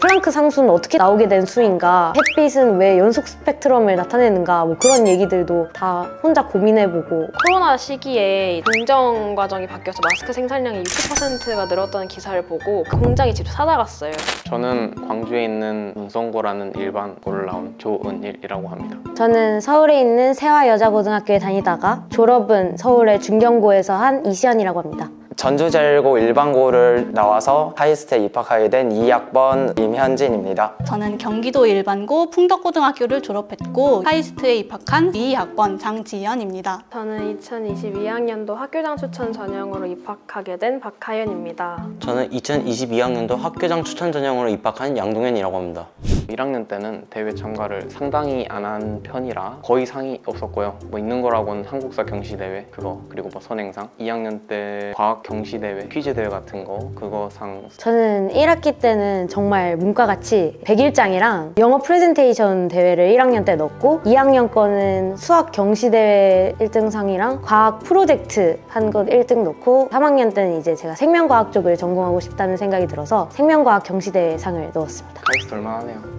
플랑크 상수는 어떻게 나오게 된 수인가, 햇빛은 왜 연속 스펙트럼을 나타내는가, 뭐 그런 얘기들도 다 혼자 고민해보고. 코로나 시기에 공정 과정이 바뀌어서 마스크 생산량이 60%가 늘었다는 기사를 보고 그 공장에 직접 찾아갔어요. 저는 광주에 있는 문성고라는 일반고를 나온 조은일이라고 합니다. 저는 서울에 있는 세화여자고등학교에 다니다가 졸업은 서울의 중경고에서 한 이시연이라고 합니다. 전주제일고 일반고를 나와서 하이스트에 입학하게 된 2학번 임현진입니다. 저는 경기도 일반고 풍덕고등학교를 졸업했고 하이스트에 입학한 2학번 장지연입니다. 저는 2022학년도 학교장 추천 전형으로 입학하게 된 박하연입니다. 저는 2022학년도 학교장 추천 전형으로 입학한 양동현이라고 합니다. 1학년 때는 대회 참가를 상당히 안 한 편이라 거의 상이 없었고요. 뭐 있는 거라고는 한국사 경시대회 그거, 그리고 뭐 선행상. 2학년 때 과학 경시대회, 퀴즈대회 같은 거, 그거 상. 저는 1학기 때는 정말 문과같이 100일장이랑 영어 프레젠테이션 대회를 1학년 때 넣었고, 2학년 거는 수학 경시대회 1등상이랑 과학 프로젝트 한 것 1등 넣고, 3학년 때는 이제 제가 생명과학 쪽을 전공하고 싶다는 생각이 들어서 생명과학 경시대회 상을 넣었습니다. 하이스트 얼마나네요.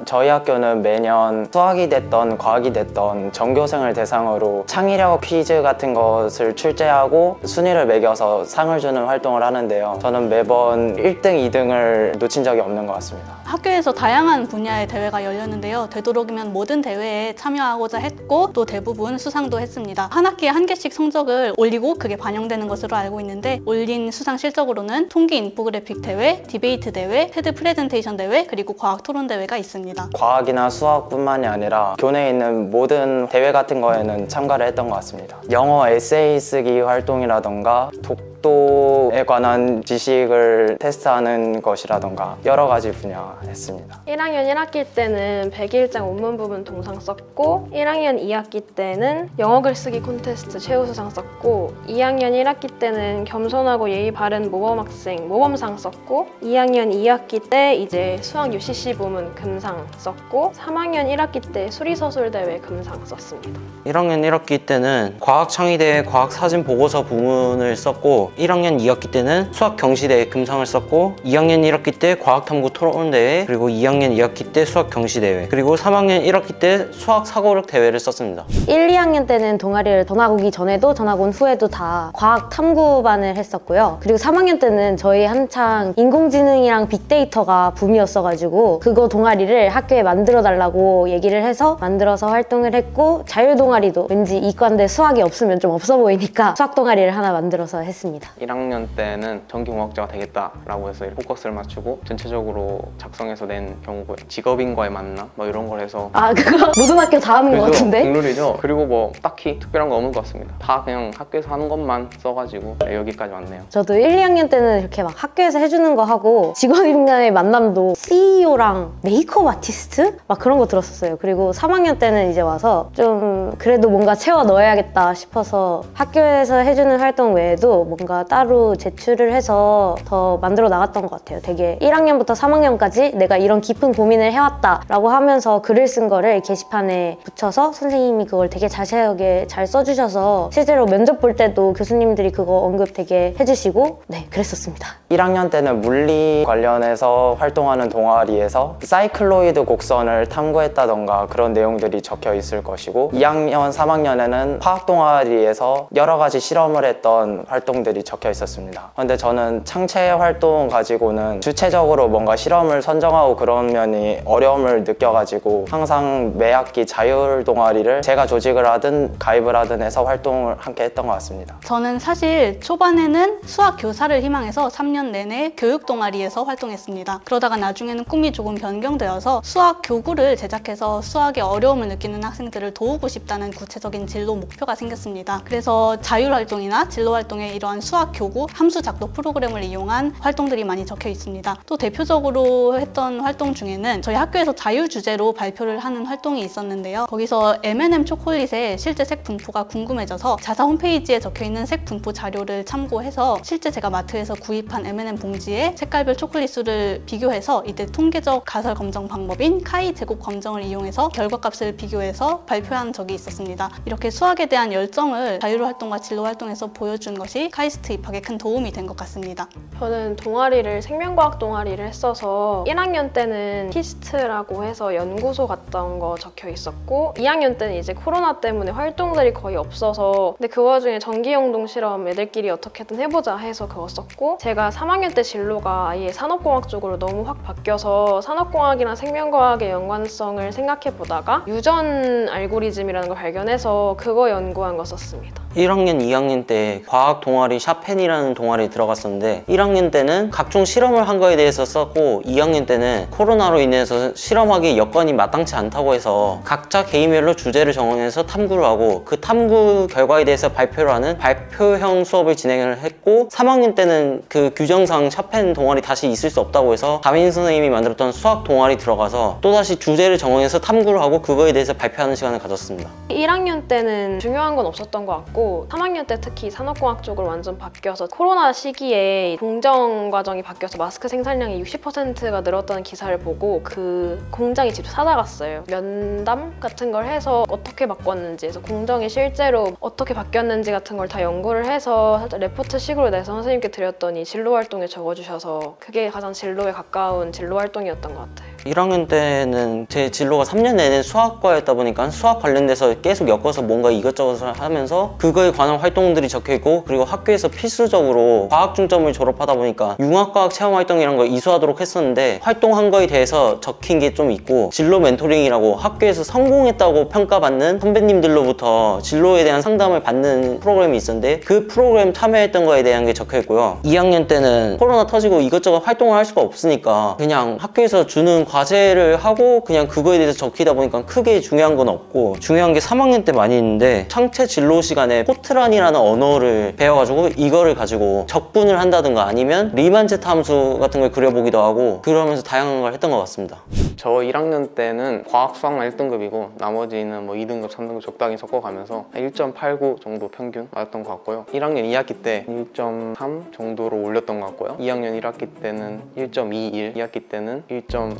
저희 학교는 매년 수학이 됐던 과학이 됐던 전교생을 대상으로 창의력 퀴즈 같은 것을 출제하고 순위를 매겨서 상을 주는 활동을 하는데요. 저는 매번 1등, 2등을 놓친 적이 없는 것 같습니다. 학교에서 다양한 분야의 대회가 열렸는데요. 되도록이면 모든 대회에 참여하고자 했고 또 대부분 수상도 했습니다. 한 학기에 한 개씩 성적을 올리고 그게 반영되는 것으로 알고 있는데, 올린 수상 실적으로는 통계 인포그래픽 대회, 디베이트 대회, 테드 프레젠테이션 대회, 그리고 과학 토론 대회가 있습니다. 과학이나 수학뿐만이 아니라 교내에 있는 모든 대회 같은 거에는 참가를 했던 것 같습니다. 영어 에세이 쓰기 활동이라던가 독도에 관한 지식을 테스트하는 것이라던가 여러 가지 분야 했습니다. 1학년 1학기 때는 100일장 원문 부분 동상 썼고, 1학년 2학기 때는 영어 글쓰기 콘테스트 최우수상 썼고, 2학년 1학기 때는 겸손하고 예의 바른 모범학생 모범상 썼고, 2학년 2학기 때 이제 수학 UCC 부문 금상 썼고, 3학년 1학기 때 수리서술대회 금상 썼습니다. 1학년 1학기 때는 과학창의대회 과학사진보고서 부문을 썼고, 1학년 2학기 때는 수학 경시대회 금상을 썼고, 2학년 1학기 때 과학탐구 토론대회, 그리고 2학년 2학기 때 수학 경시대회, 그리고 3학년 1학기 때 수학 사고력 대회를 썼습니다. 1, 2학년 때는 동아리를 전학 오기 전에도 전학 온 후에도 다 과학 탐구반을 했었고요. 그리고 3학년 때는 저희 한창 인공지능이랑 빅데이터가 붐이었어가지고 그거 동아리를 학교에 만들어 달라고 얘기를 해서 만들어서 활동을 했고, 자율동아리도 왠지 이과인데 수학이 없으면 좀 없어 보이니까 수학 동아리를 하나 만들어서 했습니다. 1학년 때는 전기공학자가 되겠다라고 해서 포커스를 맞추고 전체적으로 작성해서 낸 경우고, 직업인과의 만남 뭐 이런 걸 해서. 아, 그거 모든 학교 다 하는 것 같은데? 국룰이죠. 그리고 뭐 딱히 특별한 거 없는 것 같습니다. 다 그냥 학교에서 하는 것만 써가지고 여기까지 왔네요. 저도 1, 2학년 때는 이렇게 막 학교에서 해주는 거 하고, 직원인과의 만남도 CEO랑 메이크업 아티스트? 막 그런 거 들었었어요. 그리고 3학년 때는 이제 와서 좀 그래도 뭔가 채워 넣어야겠다 싶어서 학교에서 해주는 활동 외에도 뭔가 따로 제출을 해서 더 만들어 나갔던 것 같아요. 되게 1학년부터 3학년까지 내가 이런 깊은 고민을 해왔다 라고 하면서 글을 쓴 거를 게시판에 붙여서 선생님이 그걸 되게 자세하게 잘 써주셔서 실제로 면접 볼 때도 교수님들이 그거 언급 되게 해주시고, 네, 그랬었습니다. 1학년 때는 물리 관련해서 활동하는 동아리에서 사이클로이드 곡선을 탐구했다던가 그런 내용들이 적혀 있을 것이고, 2학년, 3학년에는 화학 동아리에서 여러 가지 실험을 했던 활동들이 적혀 있었습니다. 근데 저는 창체 활동 가지고는 주체적으로 뭔가 실험을 선정하고 그런 면이 어려움을 느껴가지고 항상 매 학기 자율 동아리를 제가 조직을 하든 가입을 하든 해서 활동을 함께 했던 것 같습니다. 저는 사실 초반에는 수학 교사를 희망해서 3년 내내 교육 동아리에서 활동했습니다. 그러다가 나중에는 꿈이 조금 변경되어서 수학 교구를 제작해서 수학에 어려움을 느끼는 학생들을 도우고 싶다는 구체적인 진로 목표가 생겼습니다. 그래서 자율활동이나 진로활동에 이러한 수학 교구, 함수 작도 프로그램을 이용한 활동들이 많이 적혀 있습니다. 또 대표적으로 했던 활동 중에는 저희 학교에서 자유 주제로 발표를 하는 활동이 있었는데요. 거기서 M&M 초콜릿의 실제 색 분포가 궁금해져서 자사 홈페이지에 적혀있는 색 분포 자료를 참고해서 실제 제가 마트에서 구입한 M&M 봉지에 색깔별 초콜릿 수를 비교해서 이때 통계적 가설 검정 방법인 카이 제곱 검정을 이용해서 결과값을 비교해서 발표한 적이 있었습니다. 이렇게 수학에 대한 열정을 자율활동과 진로활동에서 보여준 것이 카이스트 콘테스트 입학에 큰 도움이 된 것 같습니다. 저는 동아리를 생명과학 동아리를 했어서 1학년 때는 키스트라고 해서 연구소 갔던 거 적혀 있었고 2학년 때는 이제 코로나 때문에 활동들이 거의 없어서 근데 그 와중에 전기용동 실험 애들끼리 어떻게든 해보자 해서 그거 썼고 제가 3학년 때 진로가 아예 산업공학 쪽으로 너무 확 바뀌어서 산업공학이랑 생명과학의 연관성을 생각해보다가 유전 알고리즘이라는 걸 발견해서 그거 연구한 거 썼습니다. 1학년, 2학년 때 과학 동아리 샤펜이라는 동아리에 들어갔었는데 1학년 때는 각종 실험을 한 거에 대해서 썼고 2학년 때는 코로나로 인해서 실험하기 여건이 마땅치 않다고 해서 각자 개인별로 주제를 정해서 탐구를 하고 그 탐구 결과에 대해서 발표를 하는 발표형 수업을 진행을 했고 3학년 때는 그 규정상 샤펜 동아리 다시 있을 수 없다고 해서 담임 선생님이 만들었던 수학 동아리 들어가서 또다시 주제를 정해서 탐구를 하고 그거에 대해서 발표하는 시간을 가졌습니다. 1학년 때는 중요한 건 없었던 것 같고 3학년 때 특히 산업공학 쪽으로 완전 바뀌어서 코로나 시기에 공정 과정이 바뀌어서 마스크 생산량이 60%가 늘었다는 기사를 보고 그 공장에 직접 찾아갔어요. 면담 같은 걸 해서 어떻게 바꿨는지 그래서 공정이 실제로 어떻게 바뀌었는지 같은 걸 다 연구를 해서 살짝 레포트식으로 내서 선생님께 드렸더니 진로 활동에 적어주셔서 그게 가장 진로에 가까운 진로 활동이었던 것 같아요. 1학년 때는 제 진로가 3년 내내 수학과였다 보니까 수학 관련돼서 계속 엮어서 뭔가 이것저것 하면서 그거에 관한 활동들이 적혀있고 그리고 학교에서 필수적으로 과학 중점을 졸업하다 보니까 융합과학 체험활동이라는 걸 이수하도록 했었는데 활동한 거에 대해서 적힌 게 좀 있고 진로 멘토링이라고 학교에서 성공했다고 평가받는 선배님들로부터 진로에 대한 상담을 받는 프로그램이 있었는데 그 프로그램 참여했던 거에 대한 게 적혀있고요. 2학년 때는 코로나 터지고 이것저것 활동을 할 수가 없으니까 그냥 학교에서 주는 과제를 하고 그냥 그거에 대해서 적히다 보니까 크게 중요한 건 없고 중요한 게 3학년 때 많이 있는데 창체 진로 시간에 포트란이라는 언어를 배워가지고 이거를 가지고 적분을 한다든가 아니면 리만제트 함수 같은 걸 그려보기도 하고 그러면서 다양한 걸 했던 것 같습니다. 저 1학년 때는 과학 수학만 1등급이고 나머지는 뭐 2등급, 3등급 적당히 섞어가면서 1.89 정도 평균 맞았던 것 같고요. 1학년 2학기 때 1.3 정도로 올렸던 것 같고요. 2학년 1학기 때는 1.21, 2학기 때는 1.4,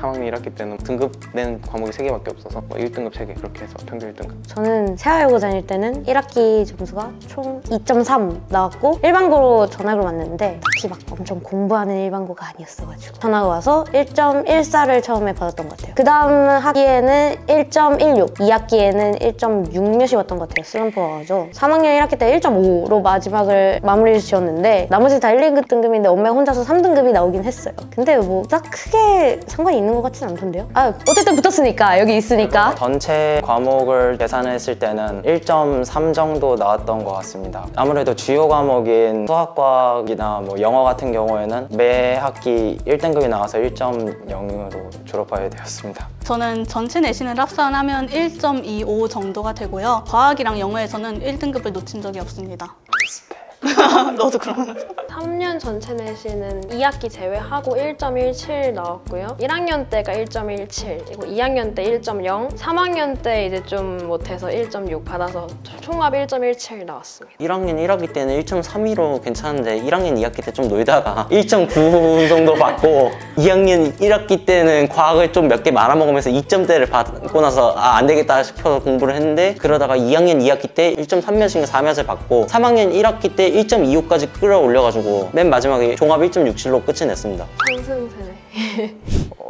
3학년 1학기 때는 등급 낸 과목이 3개밖에 없어서 뭐 1등급 3개 그렇게 해서 평균 1등급. 저는 세화여고 다닐 때는 1학기 점수가 총 2.3 나왔고 일반고로 전학을 왔는데 딱히 막 엄청 공부하는 일반고가 아니었어가지고 전학을 와서 1.14를 처음에 받았던 것 같아요. 그 다음 학기에는 1.16, 2학기에는 1.6 몇이 왔던 것 같아요. 슬럼프가 와가지고 3학년 1학기 때 1.5로 마지막을 마무리를 지었는데 나머지 다 1, 2급 등급인데 엄마가 혼자서 3등급이 나오긴 했어요. 근데 뭐 딱 크게 상관이 있는 것 같진 않던데요? 아 어쨌든 붙었으니까 여기 있으니까 전체 과목을 계산했을 때는 1.3 정도 나왔던 것 같습니다. 아무래도 주요 과목인 수학과학이나 뭐 영어 같은 경우에는 매 학기 1등급이 나와서 1.0으로 졸업하게 되었습니다. 저는 전체 내신을 합산하면 1.25 정도가 되고요. 과학이랑 영어에서는 1등급을 놓친 적이 없습니다. 너도 그러면 3년 전체 내신은 2학기 제외하고 1.17 나왔고요. 1학년 때가 1.17, 그리고 2학년 때 1.0, 3학년 때 이제 좀 못해서 1.6 받아서 총합 1.17 나왔습니다. 1학년 1학기 때는 1.32로 괜찮은데 1학년 2학기 때 좀 놀다가 1.9 정도 받고 2학년 1학기 때는 과학을 좀 몇 개 말아먹으면서 2점대를 받고 나서 안 되겠다 싶어서 공부를 했는데 그러다가 2학년 2학기 때 1.3 몇인가 4 몇을 받고 3학년 1학기 때 1.25까지 끌어올려가지고 맨 마지막에 종합 1.67로 끝이 냈습니다. 상승세네.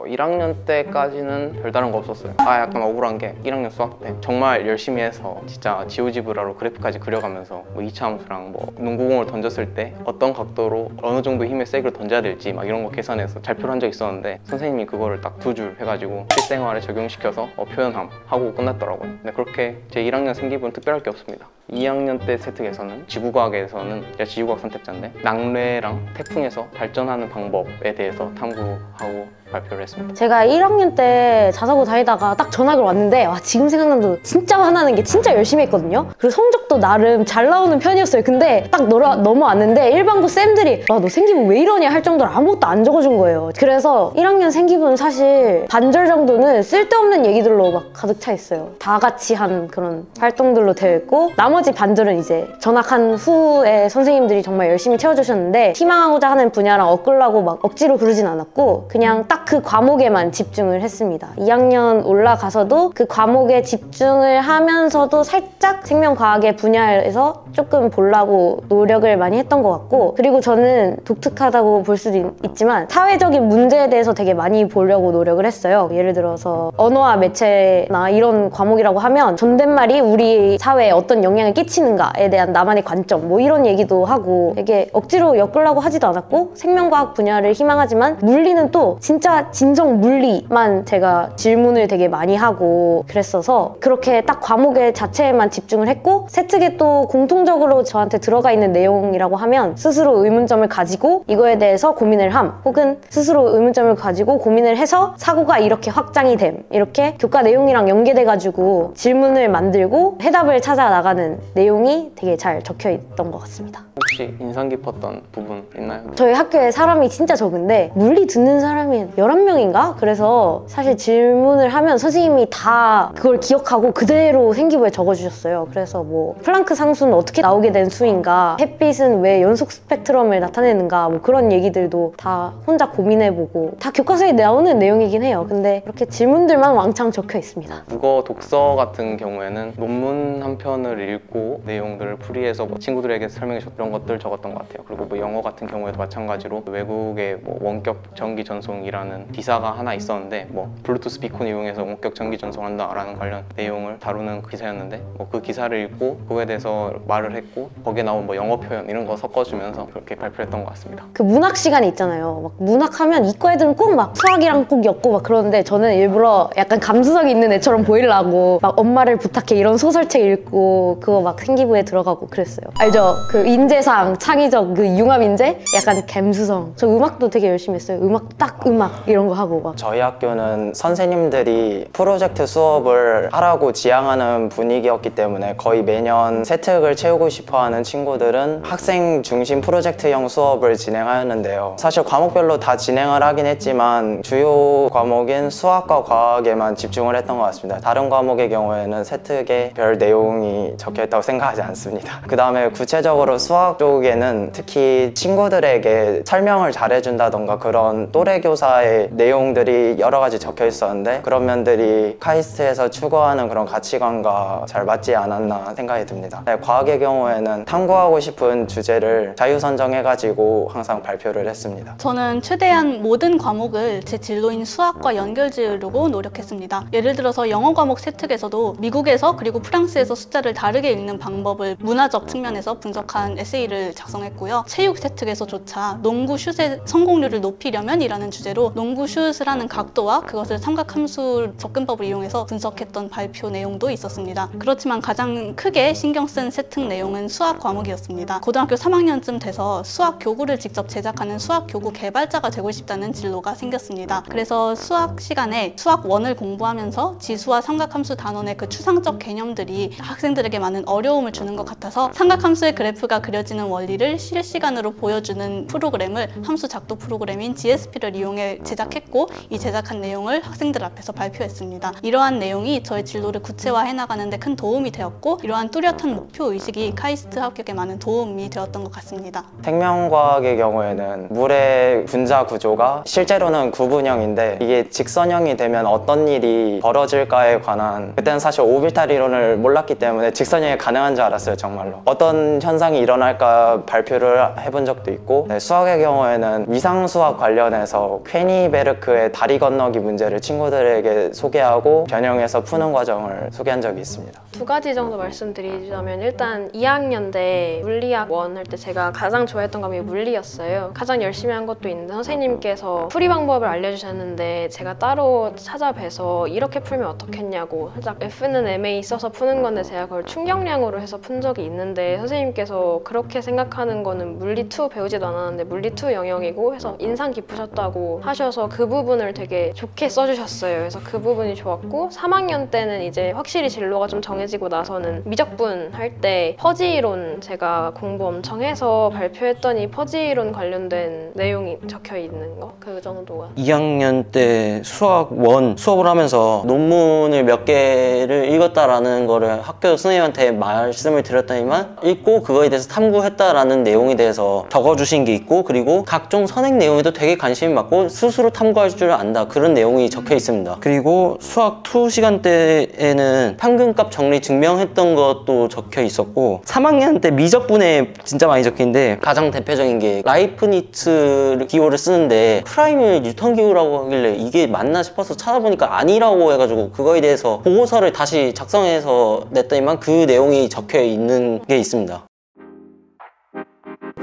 1학년 때까지는 별다른 거 없었어요. 약간 억울한 게 1학년 수학 때 정말 열심히 해서 진짜 지오지브라로 그래프까지 그려가면서 뭐 2차 함수랑 뭐 농구공을 던졌을 때 어떤 각도로 어느 정도 힘의 세기를 던져야 될지 막 이런 거 계산해서 발표를 한 적 있었는데 선생님이 그거를 딱 2줄 해가지고 실생활에 적용시켜서 표현함 하고 끝났더라고요. 근데 그렇게 제 1학년 생기부는 특별할 게 없습니다. 2학년 때 세특에서는 지구과학에서는 제가 지구과학 선택자인데 낙뢰랑 태풍에서 발전하는 방법에 대해서 탐구하고 발표를 했습니다. 제가 1학년 때 자사고 다니다가 딱 전학을 왔는데 와 지금 생각나도 진짜 화나는 게 진짜 열심히 했거든요. 그리고 성적도 나름 잘 나오는 편이었어요. 근데 딱 넘어왔는데 일반고 쌤들이 와 너 생기부 왜 이러냐 할 정도로 아무것도 안 적어준 거예요. 그래서 1학년 생기부는 사실 반절 정도는 쓸데없는 얘기들로 막 가득 차 있어요. 다 같이 한 그런 활동들로 되어 있고 나머지 반절은 이제 전학한 후에 선생님들이 정말 열심히 채워주셨는데 희망하고자 하는 분야랑 엇글라고 막 억지로 그러진 않았고 그냥 딱 그 과목에만 집중을 했습니다. 2학년 올라가서도 그 과목에 집중을 하면서도 살짝 생명과학의 분야에서 조금 보려고 노력을 많이 했던 것 같고, 그리고 저는 독특하다고 볼 수도 있지만 사회적인 문제에 대해서 되게 많이 보려고 노력을 했어요. 예를 들어서 언어와 매체나 이런 과목이라고 하면 존댓말이 우리 사회에 어떤 영향을 끼치는가에 대한 나만의 관점 뭐 이런 얘기도 하고, 되게 억지로 엮으려고 하지도 않았고 생명과학 분야를 희망하지만 물리는 또 진짜 진정 물리만 제가 질문을 되게 많이 하고 그랬어서 그렇게 딱 과목의 자체에만 집중을 했고, 세특에 또 공통적으로 저한테 들어가 있는 내용이라고 하면 스스로 의문점을 가지고 이거에 대해서 고민을 함, 혹은 스스로 의문점을 가지고 고민을 해서 사고가 이렇게 확장이 됨, 이렇게 교과 내용이랑 연계돼가지고 질문을 만들고 해답을 찾아 나가는 내용이 되게 잘 적혀 있던 것 같습니다. 혹시 인상 깊었던 부분 있나요? 저희 학교에 사람이 진짜 적은데 물리 듣는 사람이 11명인가? 그래서 사실 질문을 하면 선생님이 다 그걸 기억하고 그대로 생기부에 적어주셨어요. 그래서 뭐 플랑크 상수는 어떻게 나오게 된 수인가, 햇빛은 왜 연속 스펙트럼을 나타내는가, 뭐 그런 얘기들도 다 혼자 고민해보고, 다 교과서에 나오는 내용이긴 해요. 근데 이렇게 질문들만 왕창 적혀 있습니다. 국어 독서 같은 경우에는 논문 한 편을 읽고 내용들을 풀이해서 뭐 친구들에게 설명해줬던 그런 것들 적었던 것 같아요. 그리고 뭐 영어 같은 경우에도 마찬가지로 외국의 뭐 원격 전기 전송이라는 기사가 하나 있었는데, 뭐 블루투스 비콘 이용해서 원격 전기 전송한다라는 관련 내용을 다루는 기사였는데, 뭐 그 기사를 읽고 그거에 대해서 말을 했고 거기에 나온 뭐 영어 표현 이런 거 섞어주면서 그렇게 발표했던 것 같습니다. 그 문학 시간이 있잖아요. 막 문학하면 이과 애들은 꼭 막 수학이랑 꼭 엮고 막 그러는데, 저는 일부러 약간 감수성이 있는 애처럼 보이려고 막 엄마를 부탁해 이런 소설책 읽고 그거 막 생기부에 들어가고 그랬어요. 알죠? 그 인재상 창의적 그 융합인재? 약간 감수성. 저 음악도 되게 열심히 했어요. 음악 이런 거 하고 막. 저희 학교는 선생님들이 프로젝트 수업을 하라고 지향하는 분위기였기 때문에 거의 매년 세특을 채우고 싶어하는 친구들은 학생 중심 프로젝트형 수업을 진행하였는데요. 사실 과목별로 다 진행을 하긴 했지만 주요 과목인 수학과 과학에만 집중을 했던 것 같습니다. 다른 과목의 경우에는 세특에 별 내용이 적혀있다고 생각하지 않습니다. 그 다음에 구체적으로 수학 쪽에는 특히 친구들에게 설명을 잘해준다던가 그런 또래 교사의 내용들이 여러 가지 적혀 있었는데, 그런 면들이 카이스트에서 추구하는 그런 가치관과 잘 맞지 않았나 생각이 듭니다. 네, 과학의 경우에는 탐구하고 싶은 주제를 자유선정해가지고 항상 발표를 했습니다. 저는 최대한 모든 과목을 제 진로인 수학과 연결지으려고 노력했습니다. 예를 들어서 영어 과목 세특에서도 미국에서 그리고 프랑스에서 숫자를 다르게 읽는 방법을 문화적 측면에서 분석한 에세이를 작성했고요. 체육 세특에서조차 농구 슛의 성공률을 높이려면 이라는 주제로 농구 슛을 하는 각도와 그것을 삼각함수 접근법을 이용해서 분석했던 발표 내용도 있었습니다. 그렇지만 가장 크게 신경 쓴 세특 내용은 수학 과목이었습니다. 고등학교 3학년쯤 돼서 수학 교구를 직접 제작하는 수학 교구 개발자가 되고 싶다는 진로가 생겼습니다. 그래서 수학 시간에 수학 원을 공부하면서 지수와 삼각함수 단원의 그 추상적 개념들이 학생들에게 많은 어려움을 주는 것 같아서 삼각함수의 그래프가 그려지는 원리를 실시간으로 보여주는 프로그램을 함수 작도 프로그램인 GSP를 이용해 제작했고, 이 제작한 내용을 학생들 앞에서 발표했습니다. 이러한 내용이 저의 진로를 구체화해 나가는데 큰 도움이 되었고, 이러한 뚜렷한 목표 의식이 카이스트 합격에 많은 도움이 되었던 것 같습니다. 생명과학의 경우에는 물의 분자 구조가 실제로는 구분형인데 이게 직선형이 되면 어떤 일이 벌어질까에 관한, 그때는 사실 오비탈 이론을 몰랐기 때문에 직선형이 가능한 줄 알았어요. 정말로 어떤 현상이 일어날까 발표를 해본 적도 있고, 네, 수학의 경우에는 위상수학 관련해서 퀘니베르크의 다리 건너기 문제를 친구들에게 소개하고 변형해서 푸는 과정을 소개한 적이 있습니다. 두 가지 정도 말씀드리자면, 일단 2학년 때 물리학 1 할 때 제가 가장 좋아했던 과목이 물리였어요. 가장 열심히 한 것도 있는데 선생님께서 풀이 방법을 알려주셨는데 제가 따로 찾아뵈서 이렇게 풀면 어떻겠냐고, 살짝 F는 MA 써서 푸는 건데 제가 그걸 충격량으로 해서 푼 적이 있는데, 선생님께서 그렇게 생각하는 거는 물리 2 배우지도 않았는데 물리 2 영역이고 해서 인상 깊으셨다고 하셔서 그 부분을 되게 좋게 써주셨어요. 그래서 그 부분이 좋았고, 3학년 때는 이제 확실히 진로가 좀 정해지고 나서는 미적분 할 때 퍼지이론 제가 공부 엄청 해서 발표했더니 퍼지이론 관련된 내용이 적혀 있는 거, 그 정도가. 2학년 때 수학 1 수업을 하면서 논문을 몇 개를 읽었다라는 거를 학교 선생님한테 말씀을 드렸더니만 읽고 그거에 대해서 탐구했다라는 내용에 대해서 적어주신 게 있고, 그리고 각종 선행 내용에도 되게 관심이 많고 스스로 탐구할 줄 안다, 그런 내용이 적혀 있습니다. 그리고 수학 2 시간 때에는 평균값 정리 증명했던 것도 적혀 있었고, 있고 3학년 때 미적분에 진짜 많이 적히는데 가장 대표적인 게 라이프니츠 기호를 쓰는데 프라임을 뉴턴 기호라고 하길래 이게 맞나 싶어서 찾아보니까 아니라고 해가지고 그거에 대해서 보고서를 다시 작성해서 냈더니만 그 내용이 적혀 있는 게 있습니다.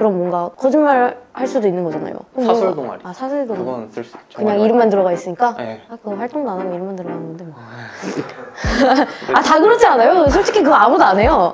그럼 뭔가 거짓말 할 수도 있는 거잖아요. 사설 동아리. 아, 사설 동아리. 그건 쓸 수. 그냥 이름만 들어가 있으니까? 네. 아, 그거 활동도 안 하고 이름만 들어가는 건데 뭐. 아, 다 그렇지 않아요? 솔직히 그거 아무도 안 해요.